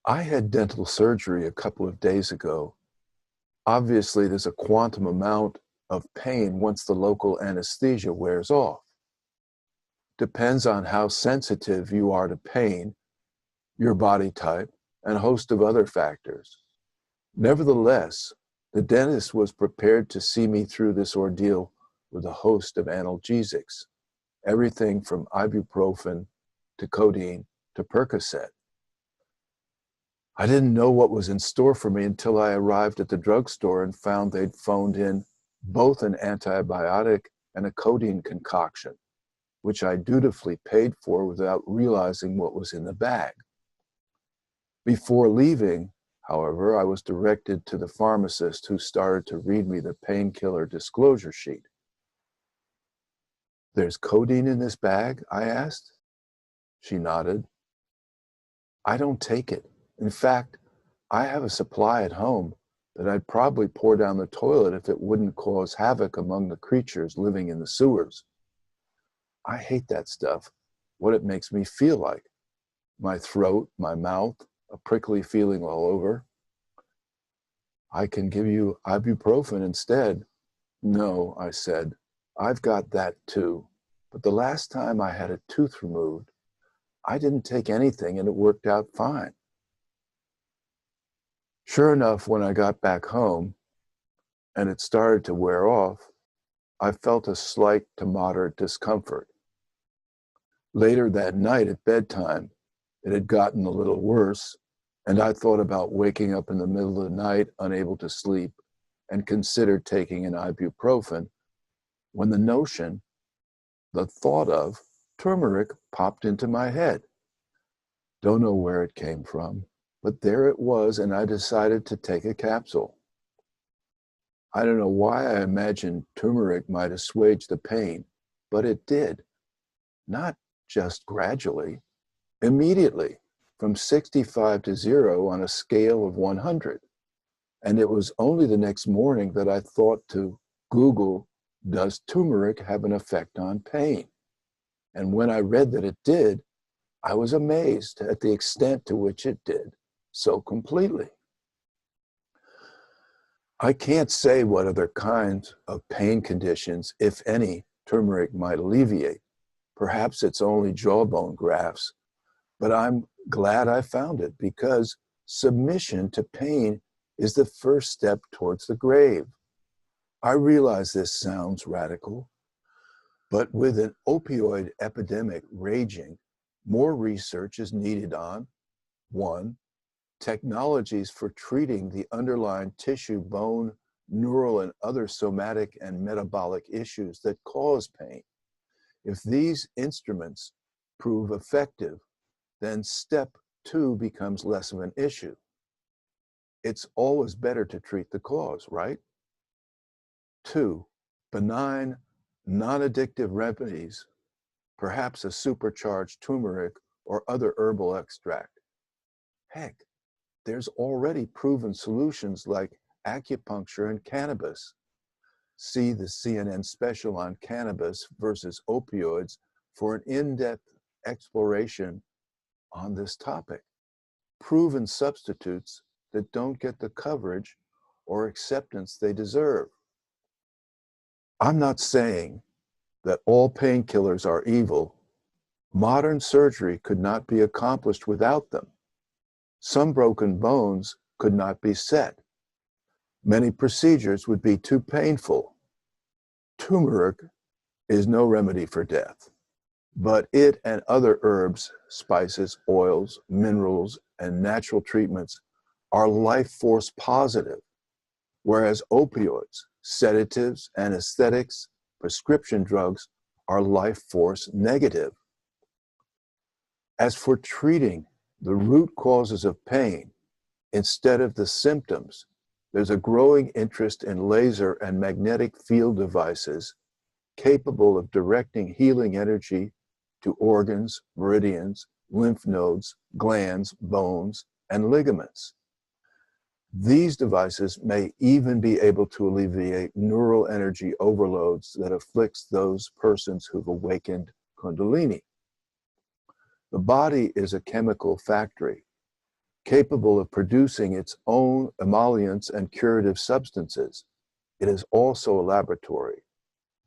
I had dental surgery a couple of days ago. Obviously, there's a quantum amount of pain once the local anesthesia wears off. Depends on how sensitive you are to pain, your body type, and a host of other factors. Nevertheless, the dentist was prepared to see me through this ordeal with a host of analgesics, everything from ibuprofen to codeine to Percocet. I didn't know what was in store for me until I arrived at the drugstore and found they'd phoned in both an antibiotic and a codeine concoction, which I dutifully paid for without realizing what was in the bag. Before leaving, however, I was directed to the pharmacist who started to read me the painkiller disclosure sheet. "There's codeine in this bag?" I asked. She nodded. "I don't take it. In fact, I have a supply at home that I'd probably pour down the toilet if it wouldn't cause havoc among the creatures living in the sewers. I hate that stuff, what it makes me feel like. My throat, my mouth, a prickly feeling all over. I can give you ibuprofen instead." "No," I said, "I've got that too. But the last time I had a tooth removed, I didn't take anything and it worked out fine." Sure enough, when I got back home and it started to wear off, I felt a slight to moderate discomfort. Later that night at bedtime, it had gotten a little worse, and I thought about waking up in the middle of the night, unable to sleep, and considered taking an ibuprofen, when the thought of turmeric popped into my head. Don't know where it came from, but there it was, and I decided to take a capsule. I don't know why I imagined turmeric might assuage the pain, but it did. Not just gradually, immediately, from 65 to 0 on a scale of 100. And it was only the next morning that I thought to Google, does turmeric have an effect on pain? And when I read that it did, I was amazed at the extent to which it did so completely. I can't say what other kinds of pain conditions, if any, turmeric might alleviate. Perhaps it's only jawbone grafts, but I'm glad I found it because submission to pain is the first step towards the grave. I realize this sounds radical, but with an opioid epidemic raging, more research is needed on 1. Technologies for treating the underlying tissue, bone, neural, and other somatic and metabolic issues that cause pain. If these instruments prove effective, then step 2 becomes less of an issue. It's always better to treat the cause, right? 2, benign, non-addictive remedies, perhaps a supercharged turmeric or other herbal extract. Heck, there's already proven solutions like acupuncture and cannabis. See the CNN special on cannabis versus opioids for an in-depth exploration on this topic. Proven substitutes that don't get the coverage or acceptance they deserve. I'm not saying that all painkillers are evil. Modern surgery could not be accomplished without them. Some broken bones could not be set. Many procedures would be too painful. Turmeric is no remedy for death, but it and other herbs, spices, oils, minerals, and natural treatments are life force positive, whereas opioids, sedatives, anesthetics, prescription drugs are life force negative. As for treating the root causes of pain, instead of the symptoms, there's a growing interest in laser and magnetic field devices capable of directing healing energy to organs, meridians, lymph nodes, glands, bones, and ligaments. These devices may even be able to alleviate neural energy overloads that afflicts those persons who've awakened Kundalini. The body is a chemical factory. capable of producing its own emollients and curative substances. It is also a laboratory.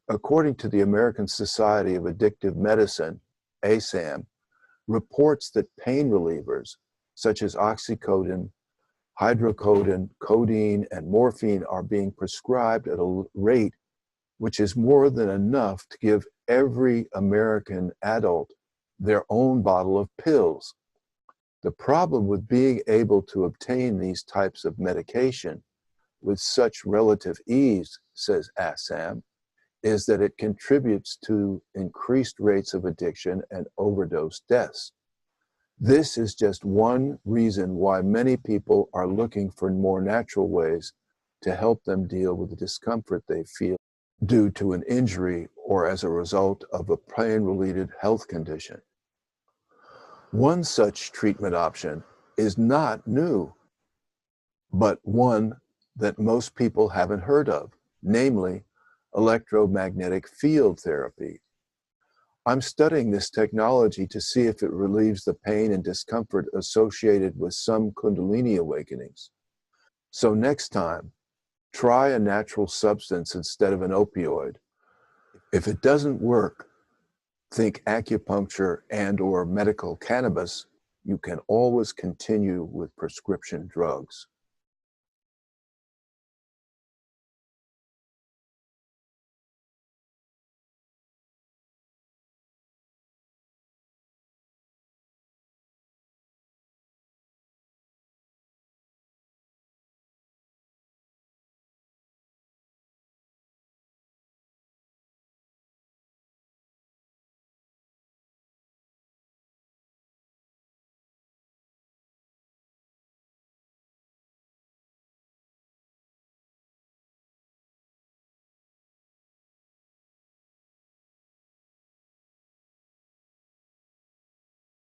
According to the American Society of Addictive Medicine, ASAM, reports that pain relievers such as oxycodone, hydrocodone, codeine, and morphine are being prescribed at a rate which is more than enough to give every American adult their own bottle of pills. The problem with being able to obtain these types of medication with such relative ease, says ASAM, is that it contributes to increased rates of addiction and overdose deaths. This is just one reason why many people are looking for more natural ways to help them deal with the discomfort they feel due to an injury or as a result of a pain-related health condition. One such treatment option is not new, but one that most people haven't heard of, namely electromagnetic field therapy. I'm studying this technology to see if it relieves the pain and discomfort associated with some Kundalini awakenings. So next time, try a natural substance instead of an opioid. If it doesn't work, think acupuncture and/or medical cannabis. You can always continue with prescription drugs.